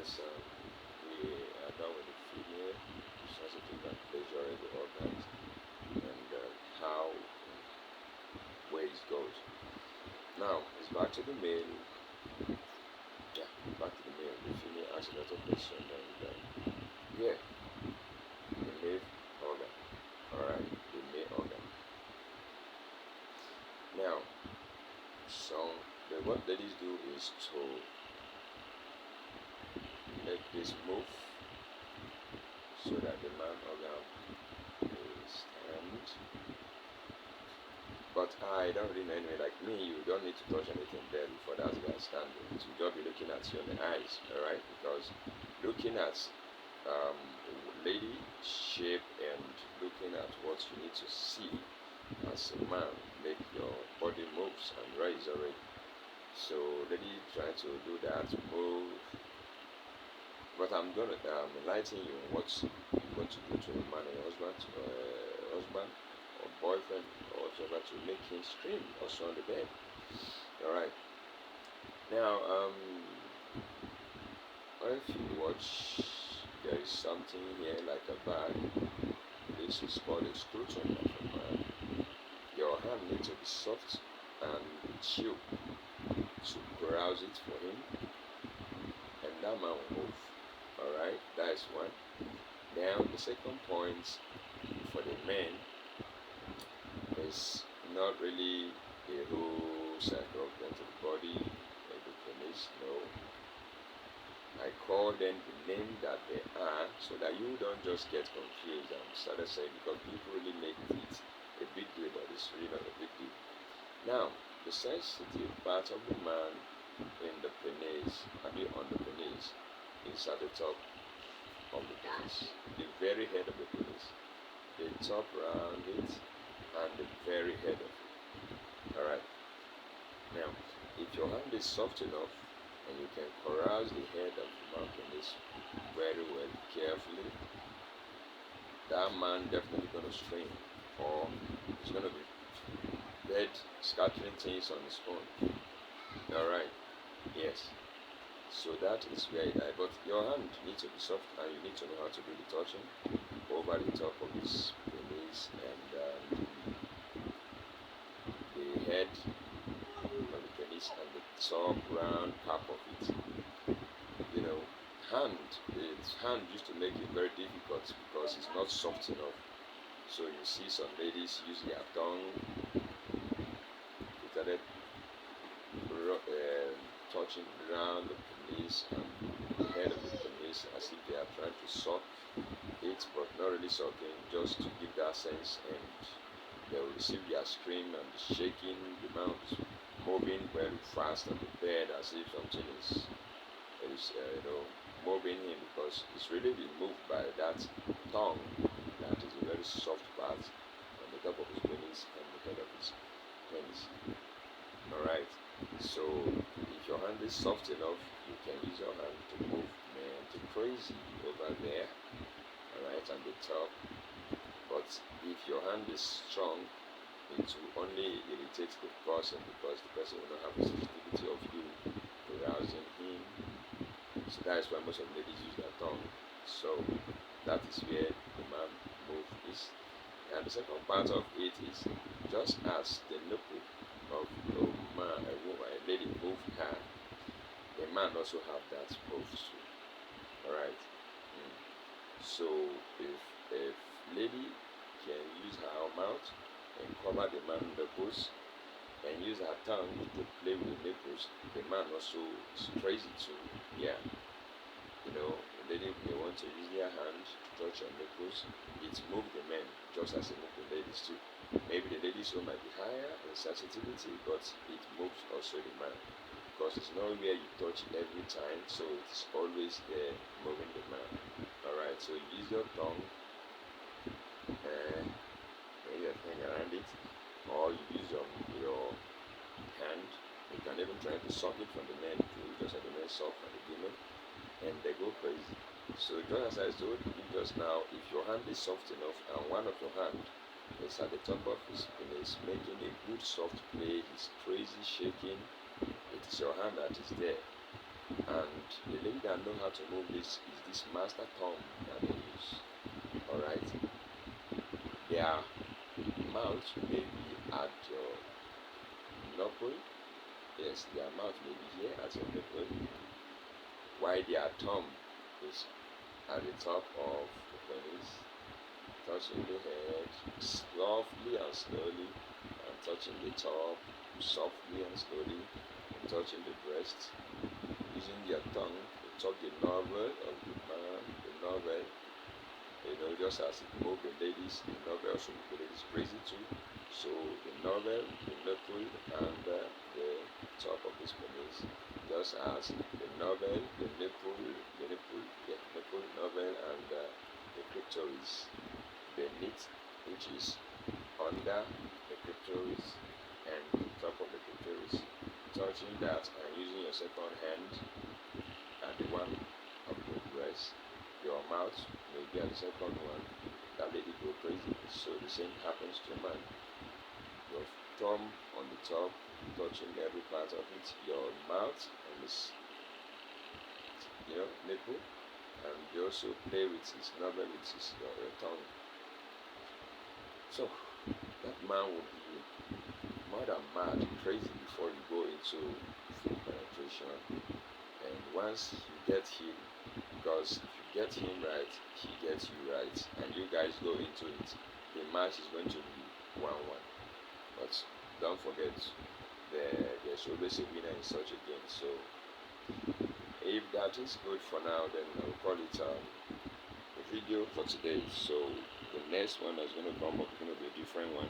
as we are done with the female, sensitive and pleasurable organs, and how where it goes. Now it's back to the male. Yeah, back to the male. The female asks a lot of questions, and yeah, the male organ. All right, the male organ. Now, so what ladies do is to make this move so that the man organ is stand. But I don't really know anyway. Like me, you don't need to touch anything there before that guy standing. To just be looking at you in the eyes, all right? Because looking at um, lady shape and looking at what you need to see as a man make your body moves and rise already. So lady trying to do that move, but I'm gonna enlighten you on what you're going to do to a man, a husband or boyfriend or whatever to make him scream also on the bed. All right. Now, if you watch, there is something here like a bag. This is called a scrotum of a man. Your hand needs to be soft and chill to browse it for him, and that man will move. Alright, that is one. Now, the second point for the men is not really a whole cycle of them to the body, like the penis, no. I call them the name that they are so that you don't just get confused and started saying because people really make it a big deal, but it's really not a big deal. Now, the sensitive part of the man in the penis, on the penis, is at the top of the penis, the very head of the penis, the top around it, and the very head of it. Alright. Now, if your hand is soft enough and you can carouse the head of the man penis very well, carefully, that man definitely gonna strain, or he's gonna be dead scattering things on his own. Alright, yes. So that is where it lies. But your hand needs to be soft and you need to know how to do the touching over the top of his penis and the head of the penis and the top round cap of it. You know, hand used to make it very difficult because it's not soft enough. So you see some ladies use their tongue, touching around the penis and the head of the penis as if they are trying to suck it, but not really sucking, just to give that sense, and they will receive their scream and shaking, the mouth moving very fast on the bed as if something is moving him because it's really been moved by that tongue that is a very soft part on the top of his penis and the head of his penis. Alright, so if your hand is soft enough, you can use your hand to move man to crazy over there, alright, on the top. But if your hand is strong, it will only irritate the person because the person will not have the sensitivity of you arousing him. So that is why most of the ladies use their tongue. So that is where the man move is. And the second part of it is just as the nipple of a lady move her, the man also have that move too. Alright. So if lady can use her mouth and cover the man nipples and use her tongue to play with the nipples, the man also is crazy too. Yeah. The lady may want to use their hand to touch your nipples. It moves the men just as it moves the ladies too. Maybe the ladies one might be higher in sensitivity, but it moves also the man because it's not where you touch every time, so it's always there moving the man. Alright, so use your tongue and maybe your finger around it, or you use your hand. You can even try to suck it from the men too, just like the men suck from the women, and they go crazy. So just as I told you just now, if your hand is soft enough and one of your hand is at the top of his penis making a good soft play, he's crazy shaking, it is your hand that is there. And the lady that know how to move this is this master thumb that they use. Alright? Their mouth may be at your knuckle. Yes, their mouth may be here at your nipple, while their thumb is at the top of the penis, touching the head softly and slowly, and touching the top softly and slowly, and touching the breast, using their tongue to touch the navel of the man, the navel. Just as it moved the ladies, the navel also moved the ladies crazy too. So the navel, the nipple, and the top of this penis, just as the navel, the nipple, navel, and the clitoris beneath, which is under the clitoris and top of the clitoris, touching that and using your second hand at the one of the breast, your mouth may be at the second one. That lady go crazy. So the same happens to a man. Your thumb on the top, touching every part of it, your mouth and this, nipple, and you also play with his navel, with your tongue. So that man will be more than mad, crazy before you go into full penetration. And once you get him, because if you get him right, he gets you right, and you guys go into it, the match is going to be 1-1. But don't forget, there's always a winner in such a game. So if that is good for now, then I'll call it a video for today. So the next one that's going to come up is going to be a different one.